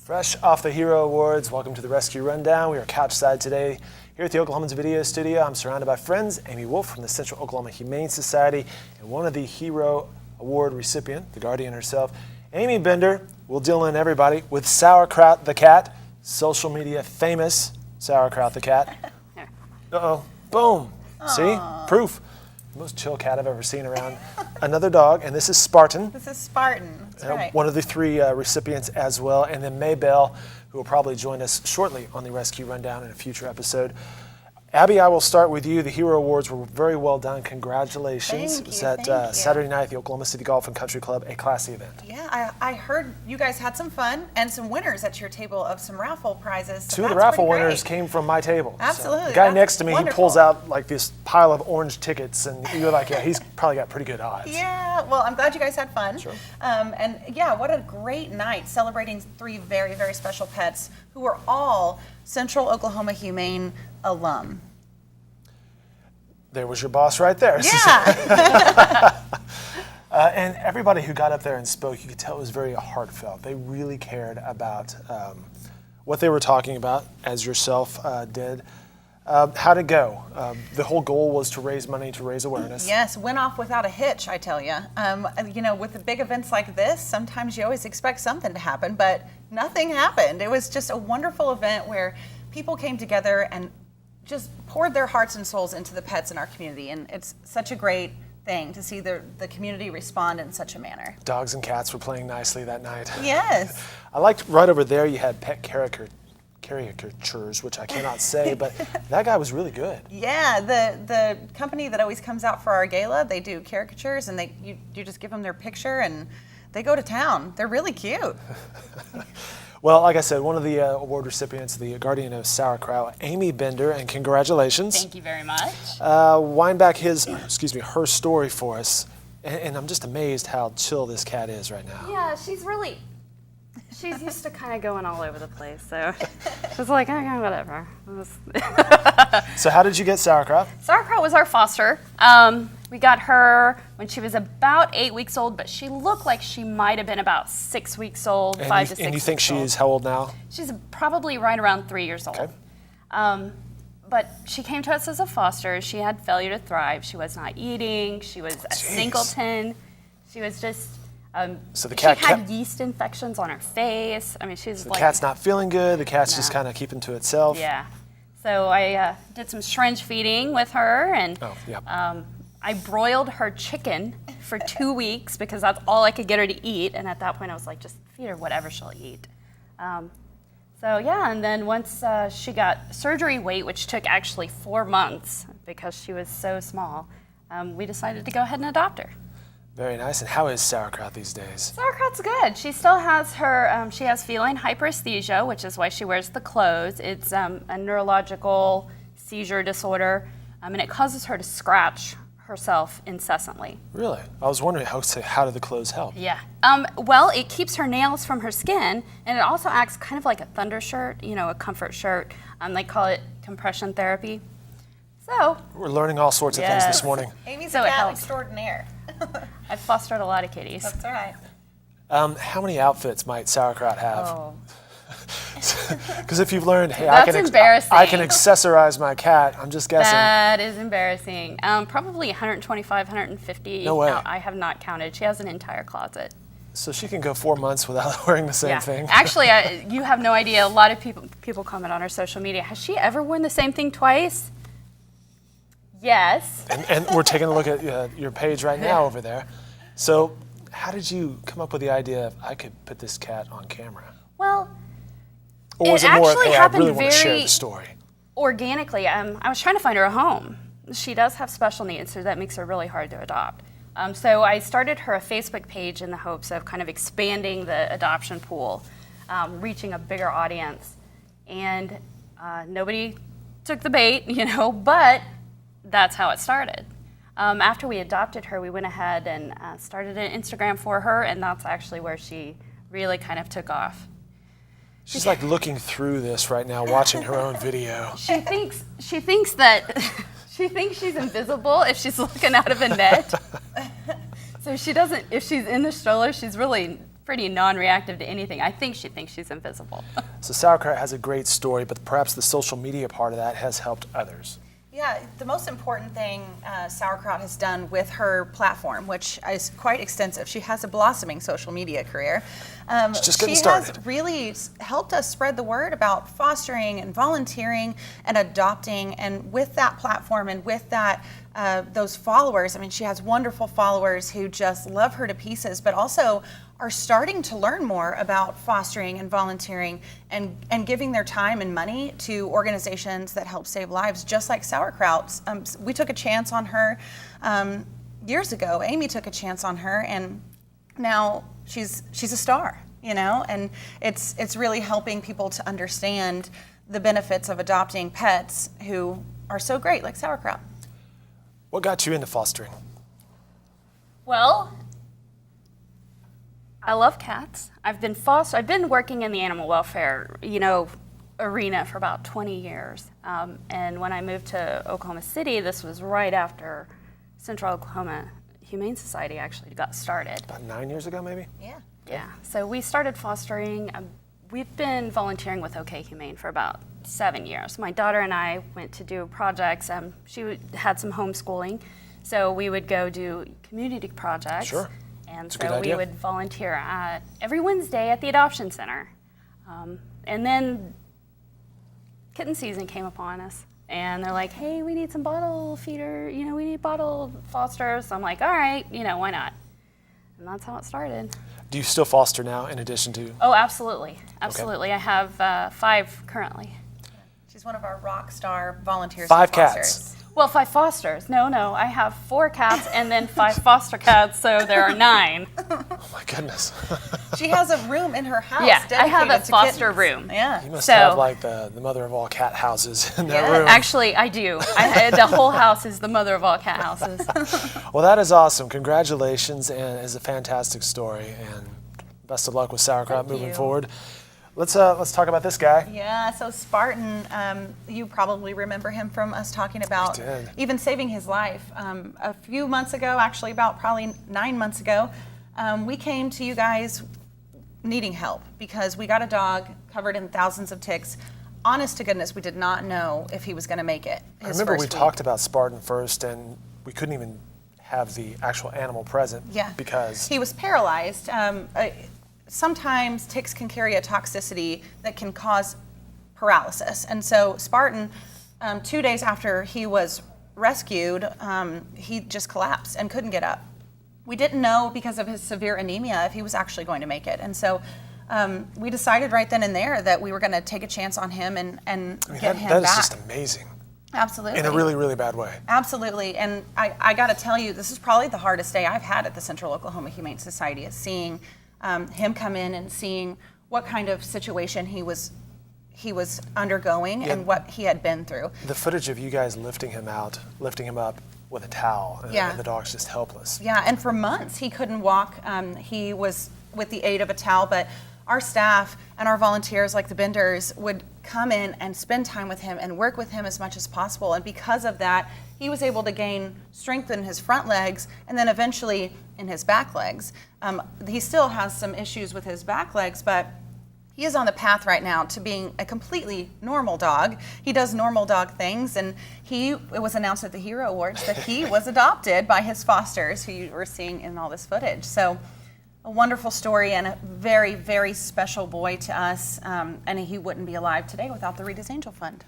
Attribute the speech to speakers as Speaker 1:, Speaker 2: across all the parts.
Speaker 1: Fresh off the Hero Awards, welcome to the Rescue Rundown. We are couchside today here at the Oklahoman's video studio. I'm surrounded by friends, Amy Wolfe from the Central Oklahoma Humane Society, and one of the Hero Award recipient, the guardian herself, Amy Bender, will deal in everybody with Sauerkraut the cat, social media famous Sauerkraut the cat. Uh-oh, boom. Aww. See, proof. The most chill cat I've ever seen around. Another dog, and this is Spartan.
Speaker 2: This is Spartan, that's right.
Speaker 1: One of the three recipients as well, and then Maybelle, who will probably join us shortly on the Rescue Rundown in a future episode. Abby, I will start with you. The Hero Awards were very well done. Congratulations.
Speaker 2: Thank
Speaker 1: It was
Speaker 2: you,
Speaker 1: at Saturday night at the Oklahoma City Golf and Country Club, a classy event.
Speaker 2: Yeah, I heard you guys had some fun and some winners at your table of some raffle prizes. So
Speaker 1: Two of the raffle winners came from my table.
Speaker 2: Absolutely.
Speaker 1: So the guy next to me,
Speaker 2: wonderful.
Speaker 1: he pulls out like this pile of orange tickets, and you're like, yeah, he's probably got pretty good odds.
Speaker 2: Yeah, well, I'm glad you guys had fun.
Speaker 1: Sure.
Speaker 2: And yeah, what a great night celebrating three very, very special pets who were all Central Oklahoma Humane alum.
Speaker 1: There was your boss right there.
Speaker 2: Yeah.
Speaker 1: And everybody who got up there and spoke, you could tell it was very heartfelt. They really cared about what they were talking about, as yourself did. How'd it go? The whole goal was to raise money, to raise awareness.
Speaker 2: Yes, went off without a hitch, I tell you. You know, with the big events like this, sometimes you always expect something to happen, but nothing happened. It was just a wonderful event where people came together and just poured their hearts and souls into the pets in our community, and it's such a great thing to see the community respond in such a manner.
Speaker 1: Dogs and cats were playing nicely that night.
Speaker 2: Yes.
Speaker 1: I liked right over there you had pet caricatures, which I cannot say, but that guy was really good.
Speaker 2: Yeah, the company that always comes out for our gala, they do caricatures, and you just give them their picture and they go to town. They're really cute.
Speaker 1: Well, like I said, one of the award recipients, the guardian of Sauerkraut, Amy Bender, and congratulations.
Speaker 3: Thank you very much.
Speaker 1: Wind back her story for us, and I'm just amazed how chill this cat is right now.
Speaker 3: Yeah, she's used to kind of going all over the place, so it's like, okay, whatever.
Speaker 1: So how did you get Sauerkraut?
Speaker 3: Sauerkraut was our foster. We got her when she was about 8 weeks old, but she looked like she might have been about 6 weeks old,
Speaker 1: And
Speaker 3: 5 to 6 weeks old.
Speaker 1: And you think she's how old now?
Speaker 3: She's probably right around 3 years old.
Speaker 1: Okay.
Speaker 3: But she came to us as a foster. She had failure to thrive. She was not eating. She was a singleton. She was just...
Speaker 1: so the cat
Speaker 3: she had yeast infections on her face. I mean, she's
Speaker 1: so
Speaker 3: like...
Speaker 1: the cat's not feeling good. The cat's just kind of keeping to itself.
Speaker 3: Yeah. So I did some syringe feeding with her, and I broiled her chicken for 2 weeks because that's all I could get her to eat. And at that point, I was like, just feed her whatever she'll eat. So yeah, and then once she got surgery weight, which took actually 4 months because she was so small, we decided to go ahead and adopt her.
Speaker 1: Very nice. And how is Sauerkraut these days?
Speaker 3: Sauerkraut's good. She still has her, she has feline hyperesthesia, which is why she wears the clothes. It's a neurological seizure disorder, and it causes her to scratch herself incessantly.
Speaker 1: Really? I was wondering how do the clothes help?
Speaker 3: Yeah. Well, it keeps her nails from her skin, and it also acts kind of like a thunder shirt, you know, a comfort shirt. They call it compression therapy. So
Speaker 1: We're learning all sorts of things this morning.
Speaker 2: Amy's
Speaker 3: So
Speaker 2: a
Speaker 3: it
Speaker 2: cat
Speaker 3: helps.
Speaker 2: extraordinaire.
Speaker 3: I've fostered a lot of kitties.
Speaker 2: That's right.
Speaker 1: How many outfits might Sauerkraut have?
Speaker 3: Oh.
Speaker 1: Because if you've learned, hey,
Speaker 3: That's embarrassing.
Speaker 1: I can accessorize my cat, I'm just guessing.
Speaker 3: That is embarrassing. Probably 125, 150.
Speaker 1: No way.
Speaker 3: I have not counted. She has an entire closet.
Speaker 1: So she can go 4 months without wearing the same thing.
Speaker 3: Actually, you have no idea. A lot of people comment on our social media. Has she ever worn the same thing twice? Yes.
Speaker 1: And we're taking a look at your page right now over there. So how did you come up with the idea of I could put this cat on camera?
Speaker 3: Well,
Speaker 1: Or was it more of, hey, I really want to share the story?
Speaker 3: Organically. I was trying to find her a home. She does have special needs, so that makes her really hard to adopt. So I started her a Facebook page in the hopes of kind of expanding the adoption pool, reaching a bigger audience. And nobody took the bait, you know, but that's how it started. After we adopted her, we went ahead and started an Instagram for her, and that's actually where she really kind of took off.
Speaker 1: She's like looking through this right now, watching her own video.
Speaker 3: She thinks that she thinks she's invisible if she's looking out of a net. So she doesn't. If she's in the stroller, she's really pretty non-reactive to anything. I think she thinks she's invisible.
Speaker 1: So Sauerkraut has a great story, but perhaps the social media part of that has helped others.
Speaker 2: Yeah, the most important thing Sauerkraut has done with her platform, which is quite extensive. She has a blossoming social media career.
Speaker 1: She's just getting
Speaker 2: she
Speaker 1: started.
Speaker 2: has really helped us spread the word about fostering and volunteering and adopting. And with that platform and with that, those followers, I mean, she has wonderful followers who just love her to pieces, but also are starting to learn more about fostering and volunteering and giving their time and money to organizations that help save lives, just like Sauerkraut. We took a chance on her years ago. Amy took a chance on her, and now she's a star, you know, and it's really helping people to understand the benefits of adopting pets who are so great, like Sauerkraut.
Speaker 1: What got you into fostering?
Speaker 3: Well, I love cats. I've been working in the animal welfare, arena for about 20 years. And when I moved to Oklahoma City, this was right after Central Oklahoma Humane Society actually got started.
Speaker 1: About 9 years ago, maybe?
Speaker 2: Yeah.
Speaker 3: Yeah. So we started fostering. We've been volunteering with OK Humane for about 7 years. My daughter and I went to do projects. She had some homeschooling, so we would go do community projects.
Speaker 1: Sure.
Speaker 3: And
Speaker 1: That's a good
Speaker 3: so we
Speaker 1: idea.
Speaker 3: would volunteer every Wednesday at the adoption center. And then kitten season came upon us. And they're like, hey, we need some bottle feeder, we need bottle fosters. So I'm like, all right, why not? And that's how it started.
Speaker 1: Do you still foster now in addition to?
Speaker 3: Oh, absolutely. Absolutely. I have 5 currently.
Speaker 2: She's one of our rock star volunteers.
Speaker 1: 5
Speaker 2: and fosters.
Speaker 1: cats.
Speaker 3: Well, 5 fosters. No, I have 4 cats and then 5 foster cats, so there are 9.
Speaker 1: Oh my goodness.
Speaker 2: She has a room in her house.
Speaker 3: Yeah, I have a
Speaker 2: dedicated to
Speaker 3: foster
Speaker 2: kittens.
Speaker 3: room.
Speaker 2: Yeah.
Speaker 1: You must
Speaker 3: So-
Speaker 1: have like the mother of all cat houses in that
Speaker 2: Yeah,
Speaker 1: room.
Speaker 3: Actually, I do. The whole house is the mother of all cat houses.
Speaker 1: Well, that is awesome. Congratulations, and it's a fantastic story. And best of luck with Sauerkraut
Speaker 2: Thank
Speaker 1: moving
Speaker 2: you.
Speaker 1: forward. Let's talk about this guy.
Speaker 2: Yeah, so Spartan, you probably remember him from us talking about
Speaker 1: did.
Speaker 2: even saving his life. A few months ago, actually about probably 9 months ago, we came to you guys needing help because we got a dog covered in thousands of ticks. Honest to goodness, we did not know if he was going to make it.
Speaker 1: I remember we talked about Spartan first, and we couldn't even have the actual animal present because
Speaker 2: he was paralyzed. Sometimes ticks can carry a toxicity that can cause paralysis. And so Spartan, 2 days after he was rescued, he just collapsed and couldn't get up. We didn't know because of his severe anemia if he was actually going to make it. And so we decided right then and there that we were going to take a chance on him and get him
Speaker 1: that
Speaker 2: back.
Speaker 1: is just amazing.
Speaker 2: Absolutely.
Speaker 1: In a really, really bad way.
Speaker 2: Absolutely, and I got to tell you, this is probably the hardest day I've had at the Central Oklahoma Humane Society, is seeing him come in and seeing what kind of situation he was undergoing and what he had been through.
Speaker 1: The footage of you guys lifting him up with a towel, and the dog's just helpless.
Speaker 2: Yeah, and for months he couldn't walk. He was with the aid of a towel, but our staff and our volunteers, like the Benders, would come in and spend time with him and work with him as much as possible. And because of that, he was able to gain strength in his front legs and then eventually in his back legs. He still has some issues with his back legs, but he is on the path right now to being a completely normal dog. He does normal dog things, and it was announced at the Hero Awards that he was adopted by his fosters, who you were seeing in all this footage. So a wonderful story and a very, very special boy to us, and he wouldn't be alive today without the Rita's Angel Fund.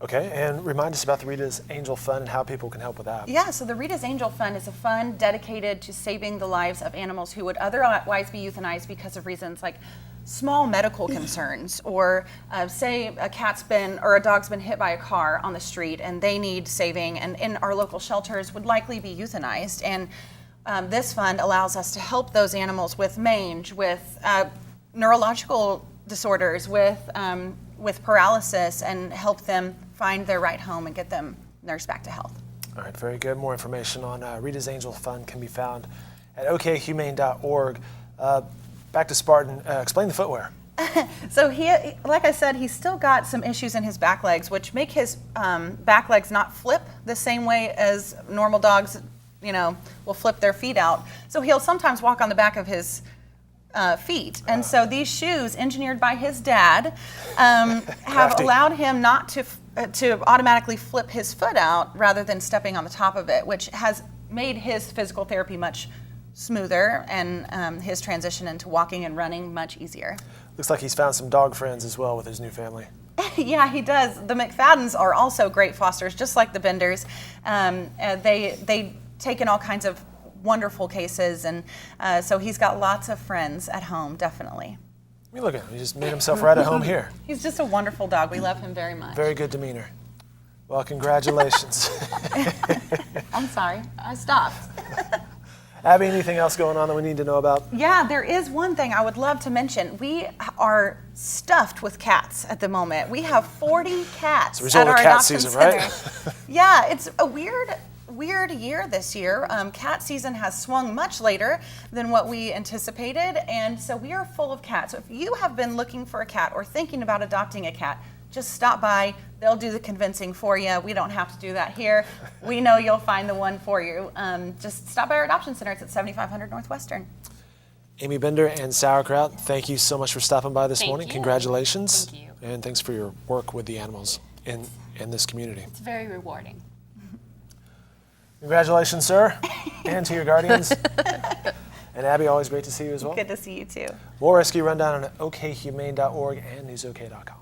Speaker 1: Okay, and remind us about the Rita's Angel Fund and how people can help with that.
Speaker 2: Yeah, so the Rita's Angel Fund is a fund dedicated to saving the lives of animals who would otherwise be euthanized because of reasons like small medical concerns, or say a dog's been hit by a car on the street and they need saving, and in our local shelters would likely be euthanized. And this fund allows us to help those animals with mange, with neurological disorders, with paralysis, and help them find their right home and get them nursed back to health.
Speaker 1: All right, very good. More information on Rita's Angel Fund can be found at okhumane.org. Back to Spartan. Explain the footwear.
Speaker 2: So he, like I said, he's still got some issues in his back legs, which make his back legs not flip the same way as normal dogs, will flip their feet out. So he'll sometimes walk on the back of his feet. And so these shoes, engineered by his dad, have
Speaker 1: Crafty.
Speaker 2: allowed him not to automatically flip his foot out rather than stepping on the top of it, which has made his physical therapy much smoother and his transition into walking and running much easier.
Speaker 1: Looks like he's found some dog friends as well with his new family.
Speaker 2: Yeah, he does. The McFaddens are also great fosters, just like the Benders. They take in all kinds of wonderful cases, and so he's got lots of friends at home, definitely.
Speaker 1: I mean, look at him. He just made himself right at home here.
Speaker 2: He's just a wonderful dog. We love him very much.
Speaker 1: Very good demeanor. Well, congratulations.
Speaker 2: I'm sorry, I stopped.
Speaker 1: Abby, anything else going on that we need to know about?
Speaker 2: Yeah, there is one thing I would love to mention. We are stuffed with cats at the moment. We have 40 cats
Speaker 1: It's a result
Speaker 2: at our
Speaker 1: of cat
Speaker 2: adoption
Speaker 1: season,
Speaker 2: center.
Speaker 1: right?
Speaker 2: Yeah, it's a weird year this year. Cat season has swung much later than what we anticipated, and so we are full of cats. So if you have been looking for a cat or thinking about adopting a cat, just stop by. They'll do the convincing for you. We don't have to do that here. We know you'll find the one for you. Just stop by our adoption center. It's at 7500 Northwestern.
Speaker 1: Amy Bender and Sauerkraut, thank you so much for stopping by this
Speaker 3: Thank
Speaker 1: morning.
Speaker 3: you.
Speaker 1: Congratulations.
Speaker 3: Thank you.
Speaker 1: And thanks for your work with the animals in this community.
Speaker 3: It's very rewarding.
Speaker 1: Congratulations, sir, and to your guardians. And Abby, always great to see you as well.
Speaker 2: Good to see you too.
Speaker 1: More Rescue Rundown on okhumane.org and newsok.com.